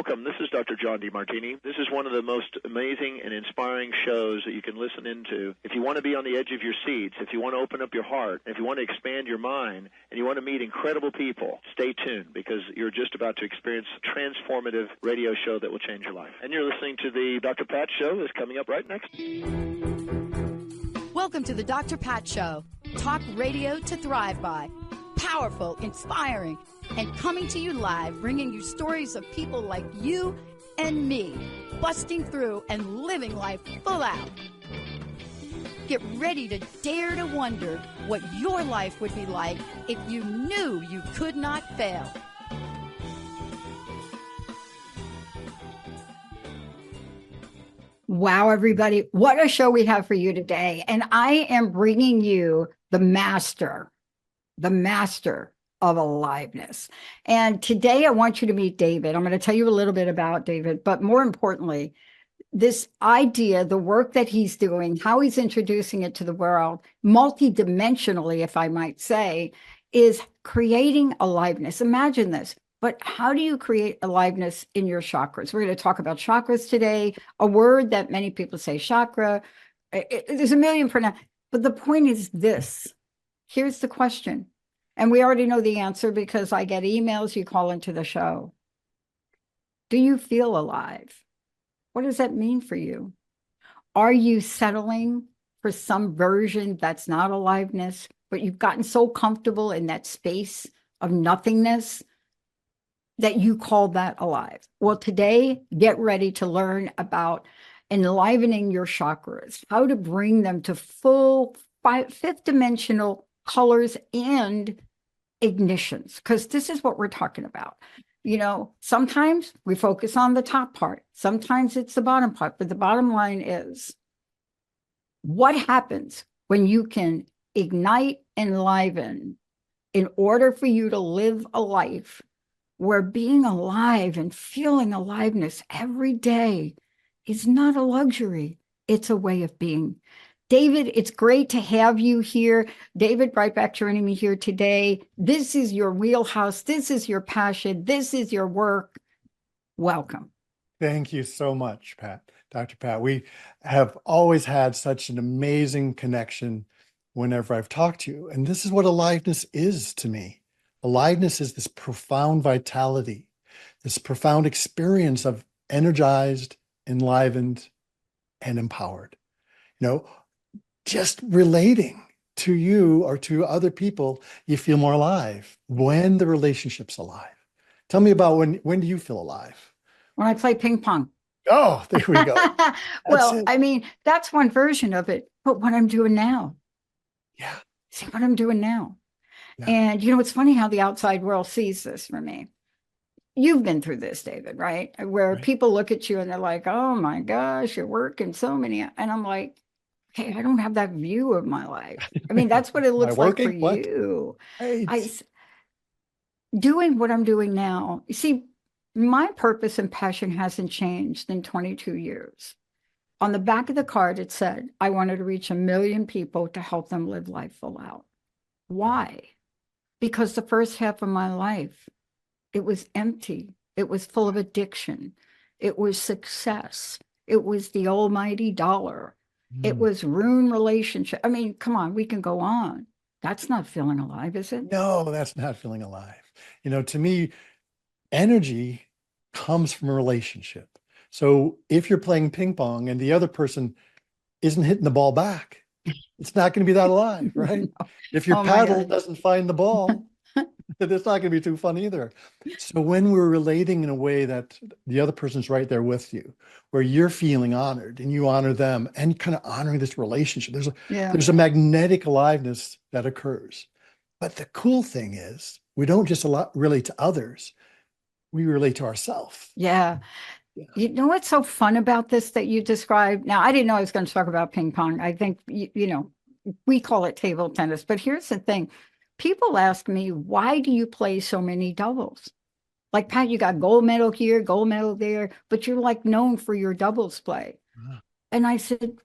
Welcome. This is Dr. John DeMartini. This is one of the most amazing and inspiring shows that you can listen into. If you want to be on the edge of your seats, if you want to open up your heart, if you want to expand your mind, and you want to meet incredible people, stay tuned because you're just about to experience a transformative radio show that will change your life. And you're listening to the Dr. Pat Show that's coming up right next. Welcome to the Dr. Pat Show. Talk radio to thrive by. Powerful, inspiring, and coming to you live, bringing you stories of people like you and me, busting through and living life full out. Get ready to dare to wonder what your life would be like if you knew you could not fail. Wow, everybody, what a show we have for you today. And I am bringing you the master of aliveness. And today I want you to meet David. I'm going to tell you a little bit about David, but more importantly, this idea, the work that he's doing, how he's introducing it to the world, multidimensionally, if I might say, is creating aliveness. Imagine this. But how do you create aliveness in your chakras? We're going to talk about chakras today, a word that many people say chakra. There's a million pronouns. But the point is this. Here's the question. And we already know the answer because I get emails, you call into the show. Do you feel alive? What does that mean for you? Are you settling for some version that's not aliveness, but you've gotten so comfortable in that space of nothingness that you call that alive? Well, today, get ready to learn about enlivening your chakras, how to bring them to full fifth dimensional colors and ignitions, because this is what we're talking about. You know, sometimes we focus on the top part, sometimes it's the bottom part, but the bottom line is what happens when you can ignite, enliven, in order for you to live a life where being alive and feeling aliveness every day is not a luxury, it's a way of being. David, it's great to have you here. David Breitbach joining me here today. This is your wheelhouse. This is your passion. This is your work. Welcome. Thank you so much, Pat. Dr. Pat. We have always had such an amazing connection whenever I've talked to you. And this is what aliveness is to me. Aliveness is this profound vitality, this profound experience of energized, enlivened, and empowered. You know, just relating to you or to other people, you feel more alive when the relationship's alive. Tell me about when do you feel alive? When I play ping pong. Oh, there we go. Well, I mean, that's one version of it, but what I'm doing now. Yeah. See what I'm doing now. Yeah. And, you know, it's funny how the outside world sees this for me. You've been through this, David, right? Where people look at you and they're like, oh my gosh, you're working so many. And I'm like, okay, I don't have that view of my life. I mean, that's what it looks like for you. Doing what I'm doing now. You see, my purpose and passion hasn't changed in 22 years. On the back of the card, it said, I wanted to reach 1 million people to help them live life full out. Why? Because the first half of my life, it was empty. It was full of addiction. It was success. It was the almighty dollar. It was ruined relationship. I mean, come on, we can go on. That's not feeling alive, is it? No, that's not feeling alive. You know, to me, energy comes from a relationship. So if you're playing ping pong and the other person isn't hitting the ball back, it's not going to be that alive, right? No. If your paddle doesn't find the ball, it's not going to be too fun either. So when we're relating in a way that the other person's right there with you, where you're feeling honored and you honor them and kind of honoring this relationship, there's a magnetic aliveness that occurs. But the cool thing is we don't just relate to others, we relate to ourselves. Yeah. You know what's so fun about this that you described? Now, I didn't know I was going to talk about ping pong. I think, you know, we call it table tennis. But here's the thing. People ask me, why do you play so many doubles? Like, Pat, you got gold medal here, gold medal there, but you're like known for your doubles play. And I said,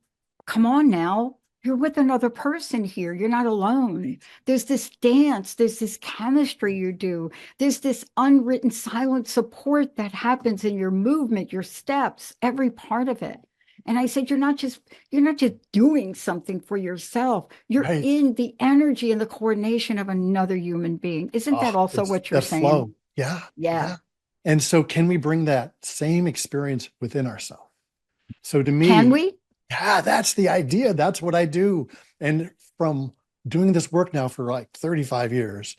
come on now. you're with another person here. You're not alone. There's this dance, there's this chemistry you do. There's this unwritten silent support that happens in your movement, your steps, every part of it. And I said, you're not just doing something for yourself. You're Right. in the energy and the coordination of another human being. Isn't that Oh, also it's what you're the saying? flow. Yeah. Yeah. Yeah. And so can we bring that same experience within ourselves? So to Can me, we? yeah, that's the idea. That's what I do. And from doing this work now for like 35 years,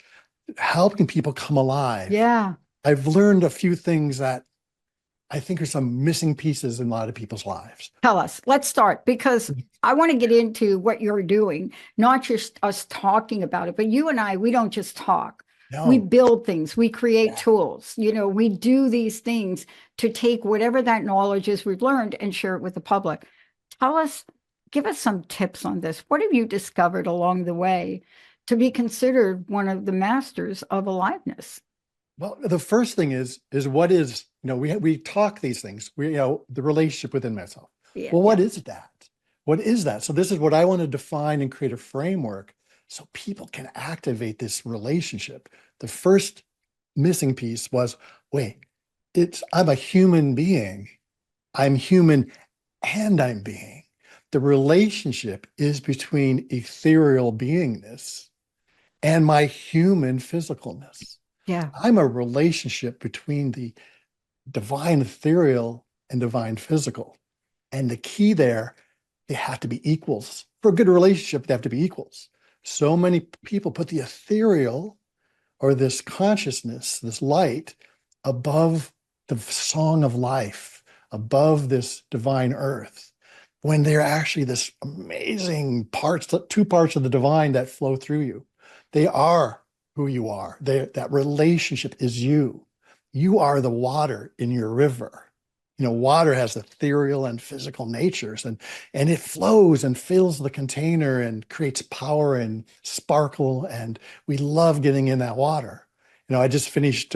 helping people come alive, Yeah. I've learned a few things that I think are some missing pieces in a lot of people's lives. Tell us. Let's start because I want to get into what you're doing, not just us talking about it, but you and I, we don't just talk. We No. build things, we create Yeah. tools, we do these things to take whatever that knowledge is we've learned and share it with the public. Tell us, give us some tips on this. What have you discovered along the way to be considered one of the masters of aliveness? Well, the first thing is what is, we talk these things, the relationship within myself. Yeah, Well, what yeah. is that? What is that? So this is what I want to define and create a framework so people can activate this relationship. The first missing piece was, wait, I'm a human being. I'm human and I'm being. The relationship is between ethereal beingness and my human physicalness. Yeah. I'm a relationship between the divine ethereal and divine physical. And the key there, they have to be equals. For a good relationship, they have to be equals. So many people put the ethereal or this consciousness, this light, above the song of life, above this divine earth, when they're actually this amazing parts, two parts of the divine that flow through you. They are who you are. That relationship is you. You are the water in your river. Water has ethereal and physical natures, and it flows and fills the container and creates power and sparkle. And we love getting in that water. I just finished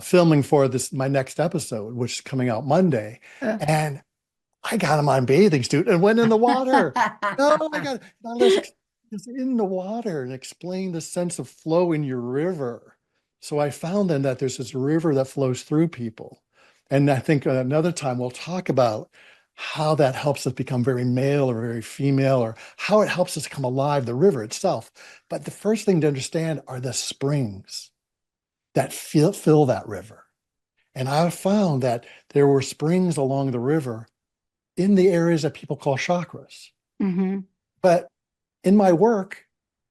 filming for my next episode, which is coming out Monday, Uh, and I got him on bathing suit and went in the water. No, let's in the water and explain the sense of flow in your river. So I found then that there's this river that flows through people. And I think another time we'll talk about how that helps us become very male or very female, or how it helps us come alive, the river itself. But the first thing to understand are the springs that fill that river. And I found that there were springs along the river in the areas that people call chakras. mm-hmm. But in my work,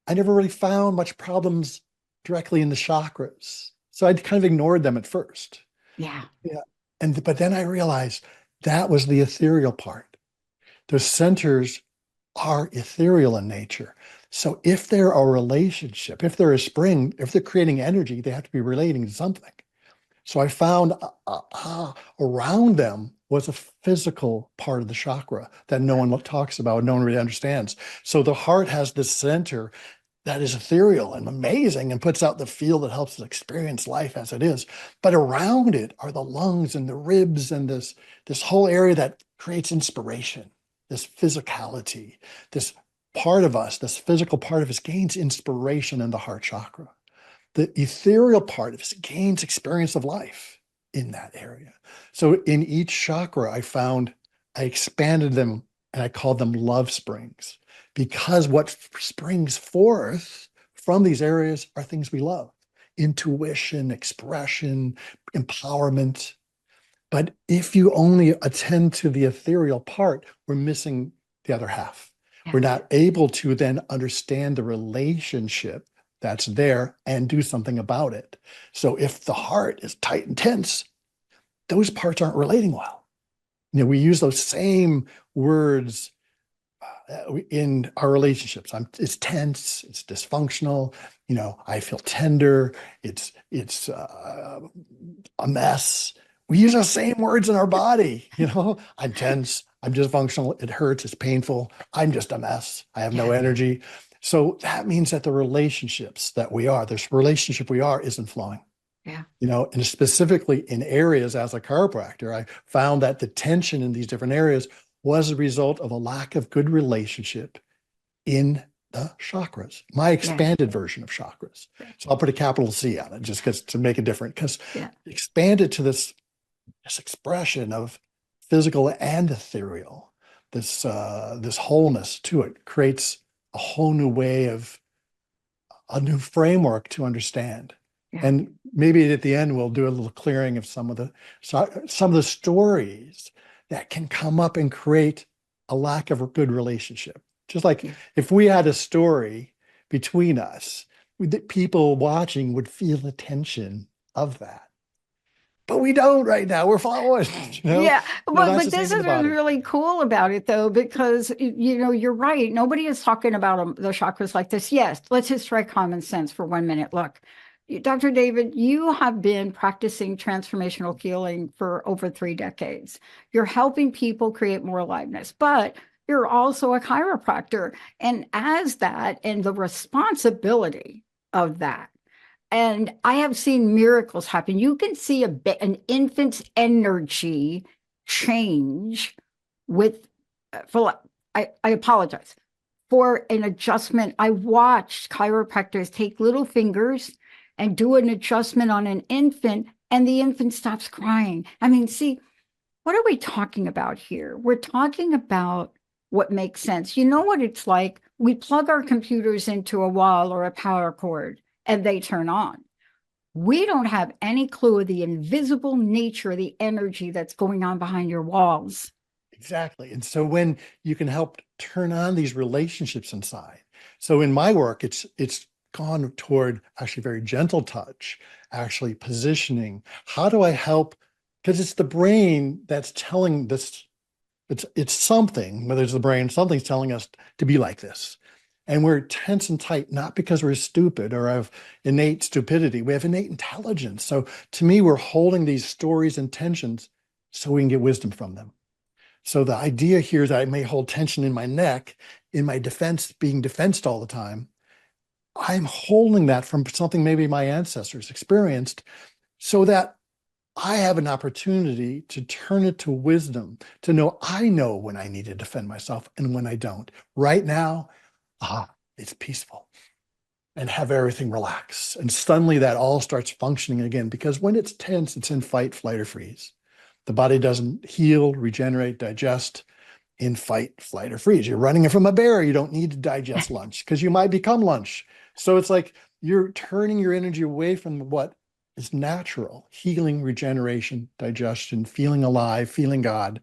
I never really found much problems directly in the chakras. So I kind of ignored them at first. Yeah. Yeah. But then I realized that was the ethereal part. The centers are ethereal in nature. So if they're a relationship, if they're a spring, if they're creating energy, they have to be relating to something. So I found around them was a physical part of the chakra that no one talks about, no one really understands. So the heart has this center that is ethereal and amazing and puts out the field that helps us experience life as it is. But around it are the lungs and the ribs and this whole area that creates inspiration, this physicality, this part of us, this physical part of us gains inspiration in the heart chakra. The ethereal part of us gains experience of life in that area. So in each chakra, I expanded them and I called them love springs, because what springs forth from these areas are things we love: intuition, expression, empowerment. But if you only attend to the ethereal part, we're missing the other half. Yeah. We're not able to then understand the relationship that's there and do something about it. So if the heart is tight and tense, those parts aren't relating well. We use those same words in our relationships. It's tense, it's dysfunctional. I feel tender. It's a mess. We use those same words in our body. I'm tense. I'm dysfunctional. It hurts. It's painful. I'm just a mess. I have no energy. So that means that the relationships that this relationship we are isn't flowing. Yeah. And specifically in areas as a chiropractor, I found that the tension in these different areas was a result of a lack of good relationship in the chakras, my expanded version of chakras. So I'll put a capital C on it just because to make it different, because expanded to this expression of physical and ethereal, this wholeness to it creates a whole new way of a new framework to understand. And maybe at the end we'll do a little clearing of some of the stories that can come up and create a lack of a good relationship. Just like if we had a story between us, people watching would feel the tension of that. But we don't right now. We're following. Yeah. But this is what's really cool about it, though, because, you're right. Nobody is talking about the chakras like this. Yes, let's just try common sense for 1 minute. Look, Dr. David, you have been practicing transformational healing for over 3 decades. You're helping people create more aliveness, but you're also a chiropractor. And as that, and the responsibility of that, and I have seen miracles happen. You can see an infant's energy change with, I apologize, for an adjustment. I watched chiropractors take little fingers and do an adjustment on an infant, and the infant stops crying. I mean, see, what are we talking about here? We're talking about what makes sense. You know what it's like? We plug our computers into a wall or a power cord, and they turn on. We don't have any clue of the invisible nature of the energy that's going on behind your walls. Exactly. And so when you can help turn on these relationships inside. So in my work, it's gone toward actually very gentle touch, actually positioning. How do I help? Because it's the brain that's telling this, it's something, whether it's the brain, something's telling us to be like this. And we're tense and tight, not because we're stupid or have innate stupidity. We have innate intelligence. So to me, we're holding these stories and tensions so we can get wisdom from them. So the idea here is that I may hold tension in my neck, in my defense, being defensed all the time. I'm holding that from something maybe my ancestors experienced so that I have an opportunity to turn it to wisdom, to know I know when I need to defend myself and when I don't. Right now, it's peaceful, and have everything relax. And suddenly that all starts functioning again, because when it's tense, it's in fight, flight, or freeze. The body doesn't heal, regenerate, digest in fight, flight, or freeze. You're running from a bear. You don't need to digest lunch because you might become lunch. So it's like you're turning your energy away from what is natural: healing, regeneration, digestion, feeling alive, feeling God.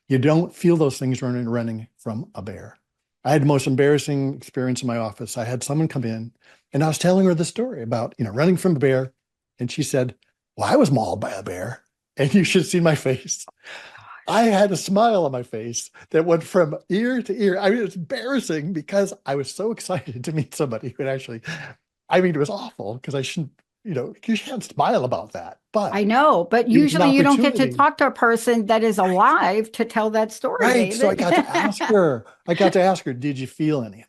You don't feel those things running from a bear. I had the most embarrassing experience in my office. I had someone come in and I was telling her the story about, running from a bear. And she said, well, I was mauled by a bear. And you should see my face. I had a smile on my face that went from ear to ear. I mean, it's embarrassing because I was so excited to meet somebody who actually, it was awful because I shouldn't, you can't smile about that. But I know, but usually you don't get to talk to a person that is alive to tell that story. Right. David. So I got to ask her, did you feel anything?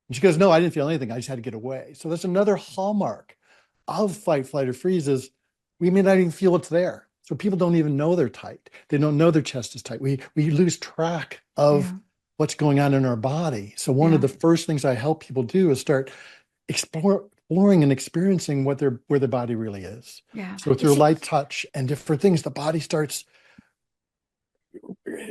And she goes, no, I didn't feel anything. I just had to get away. So that's another hallmark of fight, flight, or freeze is we may not even feel it's there. So people don't even know they're tight. They don't know their chest is tight. We lose track of what's going on in our body. So one of the first things I help people do is start exploring and experiencing where the body really is. Yeah. So through light touch and different things, the body starts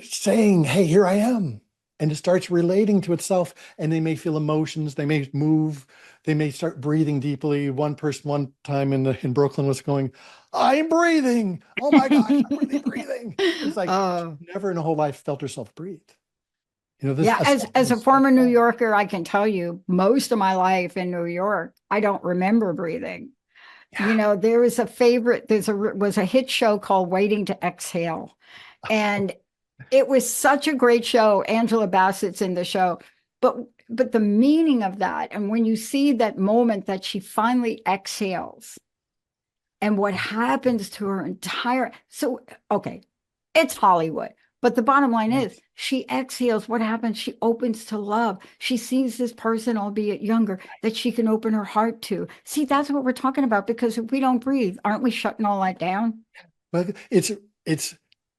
saying, hey, here I am. And it starts relating to itself, and they may feel emotions. They may move. They may start breathing deeply. One person one time in Brooklyn was going, I'm breathing. Oh my gosh, I'm really breathing. It's like she never in her whole life felt herself breathe. As a former New Yorker, I can tell you most of my life in New York, I don't remember breathing. Yeah. There was was a hit show called Waiting to Exhale. And it was such a great show. Angela Bassett's in the show. But the meaning of that, and when you see that moment that she finally exhales and what happens to her entire, it's Hollywood. But the bottom line is she exhales. What happens? She opens to love. She sees this person, albeit younger, that she can open her heart to. See, that's what we're talking about, because if we don't breathe, aren't we shutting all that down? But it's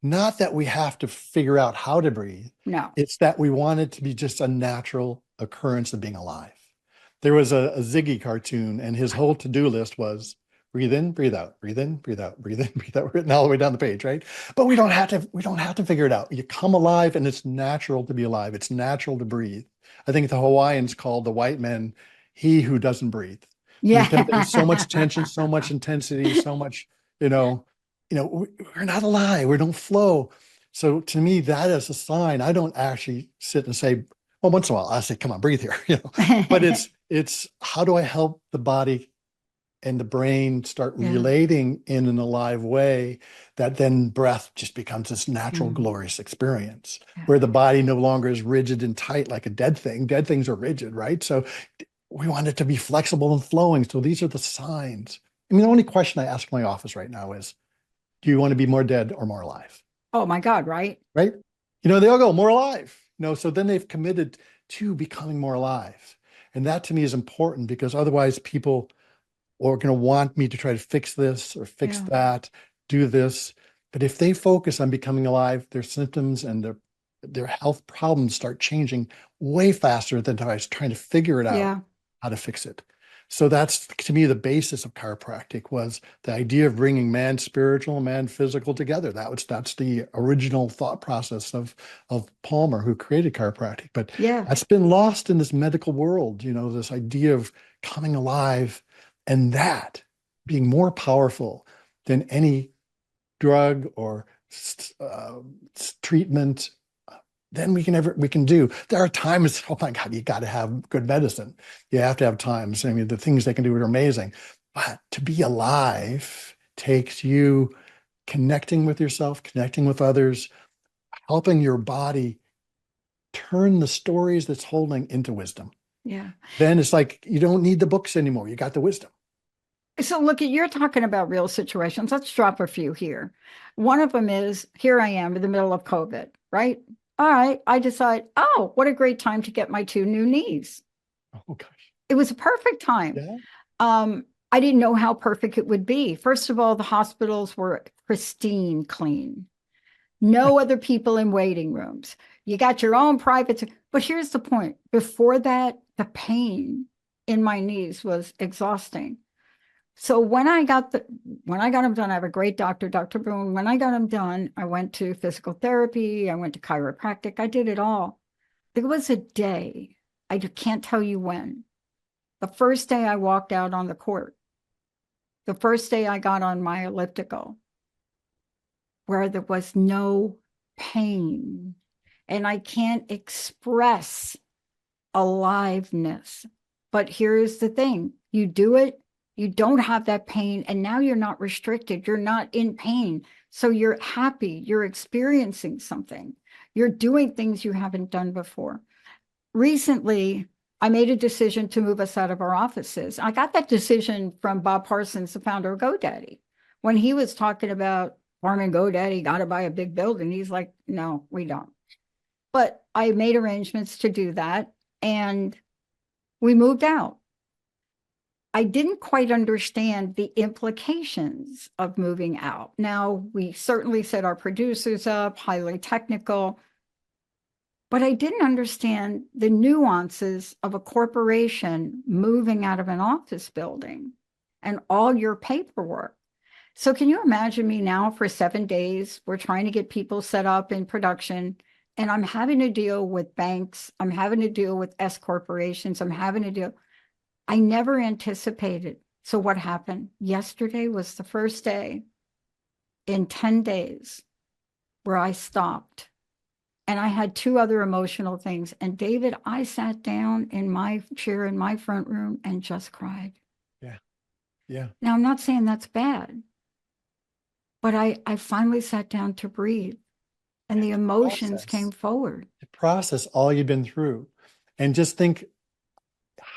Not that we have to figure out how to breathe. No. It's that we want it to be just a natural occurrence of being alive. There was a Ziggy cartoon, and his whole to-do list was breathe in, breathe out, breathe in, breathe out, breathe in, breathe out, written all the way down the page, right? But we don't have to figure it out. You come alive, and it's natural to be alive. It's natural to breathe. I think the Hawaiians called the white men he who doesn't breathe. Yeah. Because there's so much tension, so much intensity, so much, we're not alive. We don't flow. So to me, that is a sign. I don't actually sit and say, well, once in a while, I say, come on, breathe here, but it's how do I help the body and the brain start relating in an alive way that then breath just becomes this natural, glorious experience where the body no longer is rigid and tight like a dead thing. Dead things are rigid, right? So we want it to be flexible and flowing. So these are the signs. I mean, the only question I ask my office right now is, do you want to be more dead or more alive? Oh my God, right? Right? They all go more alive. So then they've committed to becoming more alive. And that to me is important because otherwise people are going to want me to try to fix this or fix that, do this. But if they focus on becoming alive, their symptoms and their health problems start changing way faster than if I was trying to figure it out how to fix it. So that's, to me, the basis of chiropractic was the idea of bringing man spiritual and man physical together. That's the original thought process of Palmer, who created chiropractic. But that's been lost in this medical world, this idea of coming alive and that being more powerful than any drug or treatment than we can do. There are times, oh my God, you got to have good medicine. You have to have times. I mean, the things they can do are amazing. But to be alive takes you connecting with yourself, connecting with others, helping your body turn the stories that's holding into wisdom. Yeah. Then it's like, you don't need the books anymore. You got the wisdom. So look, you're talking about real situations. Let's drop a few here. One of them is, here I am in the middle of COVID, right? All right, I decide, oh, what a great time to get my 2 new knees. Oh gosh. It was a perfect time. Yeah. I didn't know how perfect it would be. First of all, the hospitals were pristine clean. No other people in waiting rooms. You got your own private. But here's the point. Before that, the pain in my knees was exhausting. So when I got them done, I have a great doctor, Dr. Boone. When I got them done, I went to physical therapy. I went to chiropractic. I did it all. There was a day, I can't tell you when. The first day I walked out on the court, the first day I got on my elliptical, where there was no pain. And I can't express aliveness. But here's the thing. You do it, you don't have that pain, and now you're not restricted. You're not in pain. So you're happy. You're experiencing something. You're doing things you haven't done before. Recently, I made a decision to move us out of our offices. I got that decision from Bob Parsons, the founder of GoDaddy. When he was talking about farming GoDaddy, got to buy a big building, he's like, no, we don't. But I made arrangements to do that, and we moved out. I didn't quite understand the implications of moving out. Now, we certainly set our producers up, highly technical, but I didn't understand the nuances of a corporation moving out of an office building and all your paperwork. So can you imagine me now for 7 days? We're trying to get people set up in production, and I'm having to deal with banks. I'm having to deal with S corporations. I never anticipated. So what happened? Yesterday was the first day in 10 days where I stopped. And I had 2 other emotional things. And David, I sat down in my chair in my front room and just cried. Yeah. Yeah. Now, I'm not saying that's bad, but I finally sat down to breathe, and the emotions came forward. To process all you've been through, and just think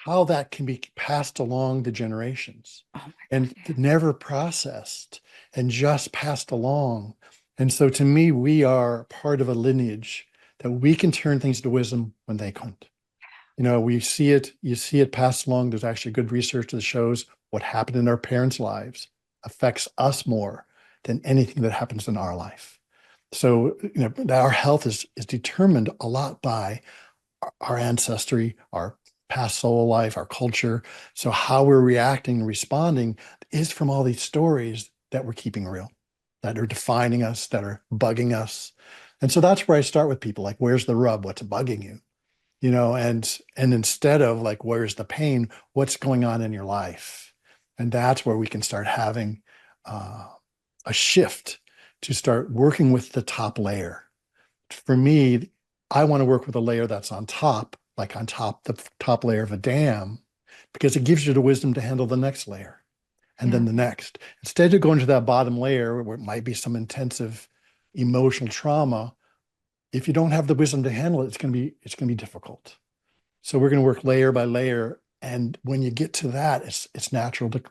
how that can be passed along the generations, and never processed and just passed along. And so to me, we are part of a lineage that we can turn things to wisdom when they couldn't. You see it passed along. There's actually good research that shows what happened in our parents' lives affects us more than anything that happens in our life. So, our health is determined a lot by our ancestry, our past soul life, our culture. So how we're reacting and responding is from all these stories that we're keeping real, that are defining us, that are bugging us. And so that's where I start with people, like, where's the rub? What's bugging you? And instead of like, where's the pain? What's going on in your life? And that's where we can start having a shift to start working with the top layer. For me, I want to work with a layer that's on top, like on top, the top layer of a dam, because it gives you the wisdom to handle the next layer and then the next. Instead of going to that bottom layer where it might be some intensive emotional trauma, if you don't have the wisdom to handle it, it's going to be difficult. So we're going to work layer by layer. And when you get to that, it's natural to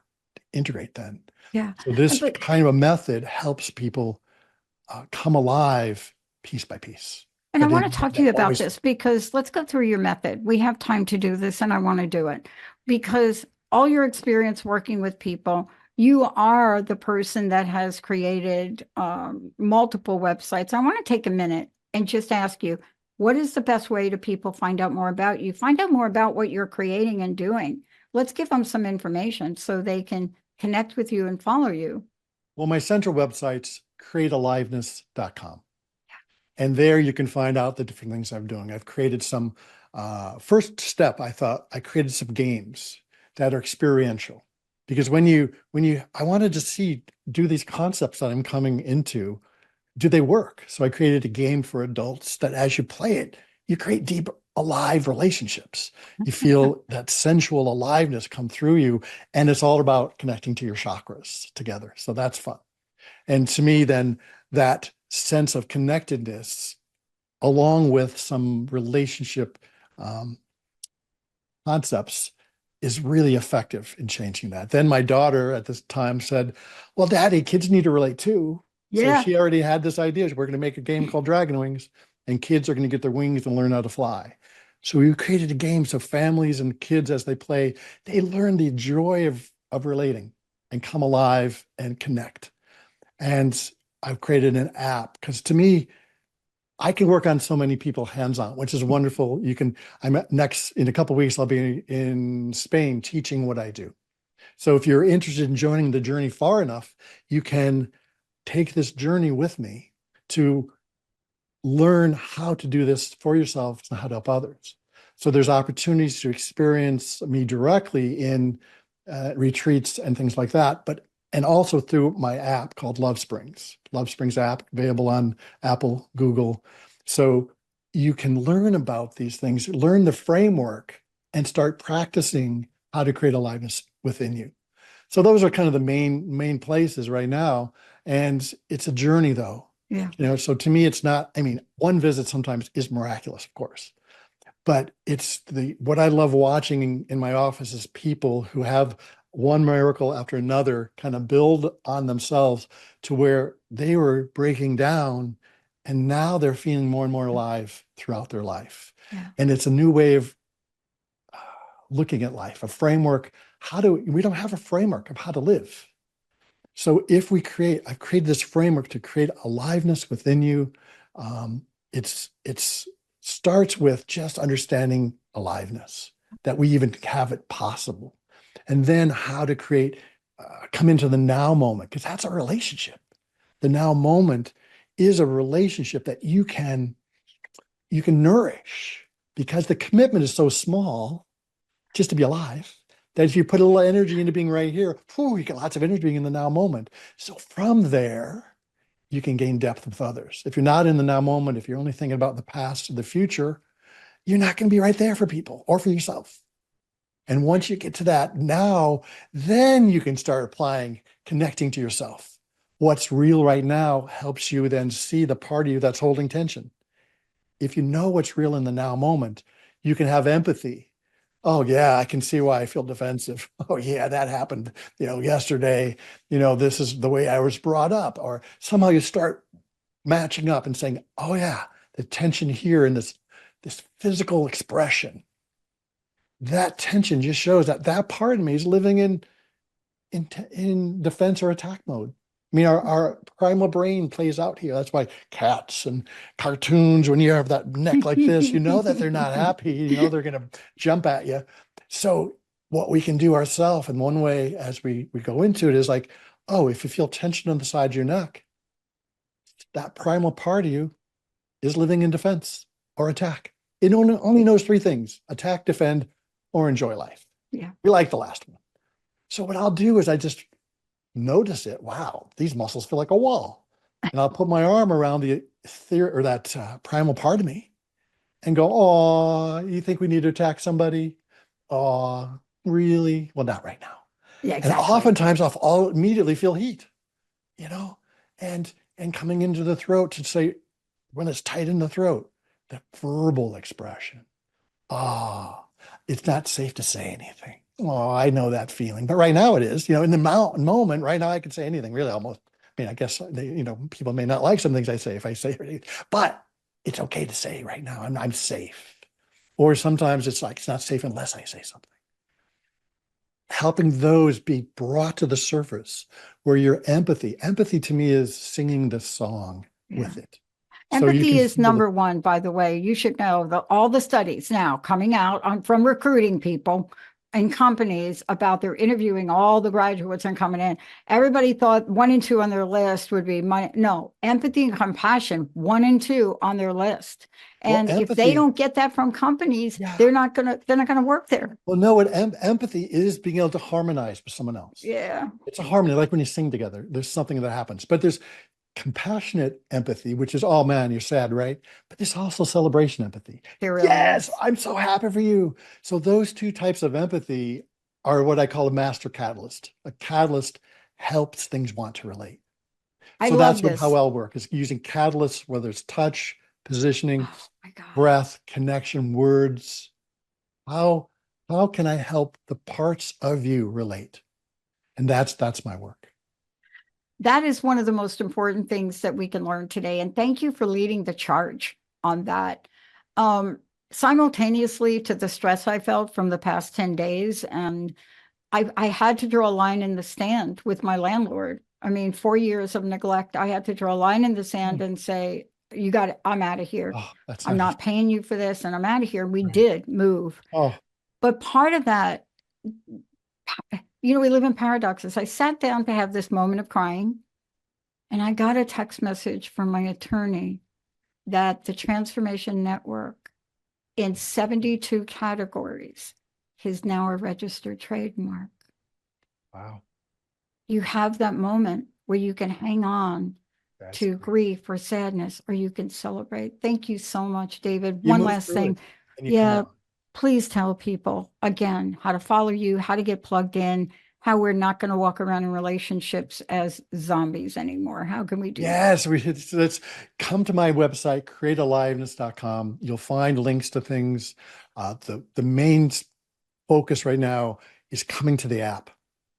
integrate then. Yeah. So this kind of a method helps people come alive piece by piece. And I want to talk to you about this, because let's go through your method. We have time to do this, and I want to do it because all your experience working with people, you are the person that has created multiple websites. I want to take a minute and just ask you, what is the best way to people find out more about you, find out more about what you're creating and doing? Let's give them some information so they can connect with you and follow you. Well, my central website's createaliveness.com. And there you can find out the different things I'm doing. I've created some, first step, I created some games that are experiential. Because I wanted to do these concepts that I'm coming into, do they work? So I created a game for adults that as you play it, you create deep, alive relationships. You feel that sensual aliveness come through you. And it's all about connecting to your chakras together. So that's fun. And to me, then, that sense of connectedness, along with some relationship concepts, is really effective in changing that. Then my daughter at this time said, well, Daddy, kids need to relate too. Yeah. So she already had this idea. We're going to make a game called Dragon Wings, and kids are going to get their wings and learn how to fly. So we created a game so families and kids, as they play, they learn the joy of relating and come alive and connect. And I've created an app because, to me, I can work on so many people hands-on, which is wonderful. In a couple of weeks, I'll be in Spain teaching what I do. So if you're interested in joining the journey far enough, you can take this journey with me to learn how to do this for yourself and how to help others. So there's opportunities to experience me directly in retreats and things like that, and also through my app called Love Springs app, available on Apple, Google. So you can learn about these things, learn the framework, and start practicing how to create aliveness within you. So those are kind of the main places right now. And it's a journey, though. Yeah. So to me, it's not, one visit sometimes is miraculous, of course. But it's what I love watching in my office is people who have one miracle after another kind of build on themselves to where they were breaking down, and now they're feeling more and more alive throughout their life. Yeah. And it's a new way of looking at life, a framework. We don't have a framework of how to live. So if I've created this framework to create aliveness within you. It's starts with just understanding aliveness, that we even have it possible. And then how to come into the now moment, because that's a relationship. The now moment is a relationship that you can nourish, because the commitment is so small just to be alive, that if you put a little energy into being right here, you get lots of energy being in the now moment. So from there, you can gain depth with others. If you're not in the now moment, if you're only thinking about the past or the future, you're not going to be right there for people or for yourself. And once you get to that now, then you can start applying, connecting to yourself. What's real right now helps you then see the part of you that's holding tension. If you know what's real in the now moment, you can have empathy. Oh yeah, I can see why I feel defensive. Oh yeah, that happened, yesterday. This is the way I was brought up. Or somehow you start matching up and saying, oh yeah, the tension here in this physical expression. That tension just shows that part of me is living in defense or attack mode. I mean, our primal brain plays out here. That's why cats and cartoons, when you have that neck like this, you know that they're not happy. You know they're going to jump at you. So what we can do ourselves, and one way as we go into it is like, oh, if you feel tension on the side of your neck, that primal part of you is living in defense or attack. It only knows three things: attack, defend, or enjoy life. Yeah. We like the last one. So what I'll do is I just notice it. Wow, these muscles feel like a wall. And I'll put my arm around the or that primal part of me and go, oh, you think we need to attack somebody? Oh, really? Well, not right now. Yeah, And exactly. oftentimes I'll immediately feel heat, you know, and coming into the throat to say, when it's tight in the throat, the verbal expression. Ah, it's not safe to say anything. Oh, I know that feeling. But right now it is, in the moment, right now I can say anything, really, almost. I mean, I guess, people may not like some things I say if I say anything, but it's okay to say right now, I'm safe. Or sometimes it's like, it's not safe unless I say something. Helping those be brought to the surface where your empathy to me is singing the song with it. So Empathy is number one, by the way. You should know that all the studies now coming out from recruiting people in companies about their interviewing all the graduates and coming in. Everybody thought 1 and 2 on their list would be money. No, empathy and compassion, 1 and 2 on their list. And if they don't get that from companies, they're not gonna work there. Well, no, what empathy is being able to harmonize with someone else. Yeah. It's a harmony, like when you sing together, there's something that happens. But there's compassionate empathy, which is, oh man, you're sad, right? But there's also celebration empathy. Yes, I'm so happy for you. So those two types of empathy are what I call a master catalyst. A catalyst helps things want to relate. So that's how I'll work, is using catalysts, whether it's touch, positioning, breath, connection, words. How can I help the parts of you relate? And that's my work. That is one of the most important things that we can learn today. And thank you for leading the charge on that. Simultaneously to the stress I felt from the past 10 days, and I had to draw a line in the sand with my landlord. I mean, 4 years of neglect. I had to draw a line in the sand and say, you got it. I'm out of here. Oh, I'm not paying you for this, and I'm out of here. We did move. Oh. But part of that, we live in paradoxes. I sat down to have this moment of crying, and I got a text message from my attorney that the Transformation Network in 72 categories is now a registered trademark. Wow. You have that moment where you can hang on to grief or sadness, or you can celebrate. Thank you so much, David. One last thing. Yeah. Please tell people again how to follow you, how to get plugged in, how we're not going to walk around in relationships as zombies anymore. How can we do that? Yes, let's come to my website, createaliveness.com. You'll find links to things. The main focus right now is coming to the app,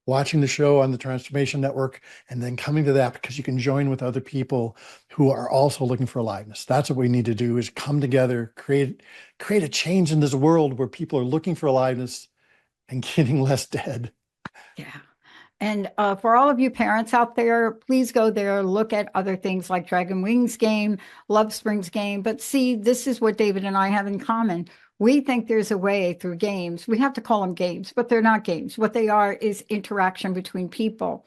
watching the show on the Transformation Network, and then coming to the app, because you can join with other people who are also looking for aliveness. That's what we need to do, is come together, create a change in this world where people are looking for aliveness and getting less dead. Yeah. And for all of you parents out there, please go there, look at other things like Dragon Wings game, Love Springs game. But see, this is what David and I have in common. We think there's a way through games. We have to call them games, but they're not games. What they are is interaction between people,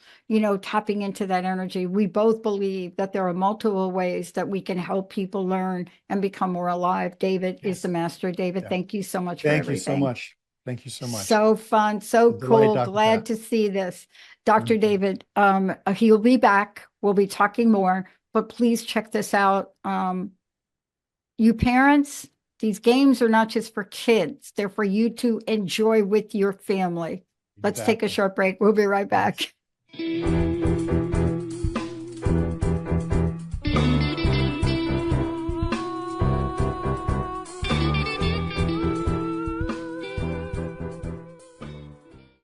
tapping into that energy. We both believe that there are multiple ways that we can help people learn and become more alive. David is the master. David, thank you so much for everything. Thank you so much. Thank you so much. So fun, so cool. Glad to see this. Dr. David, he'll be back. We'll be talking more, but please check this out. You parents, these games are not just for kids. They're for you to enjoy with your family. Let's take a short break. We'll be right back.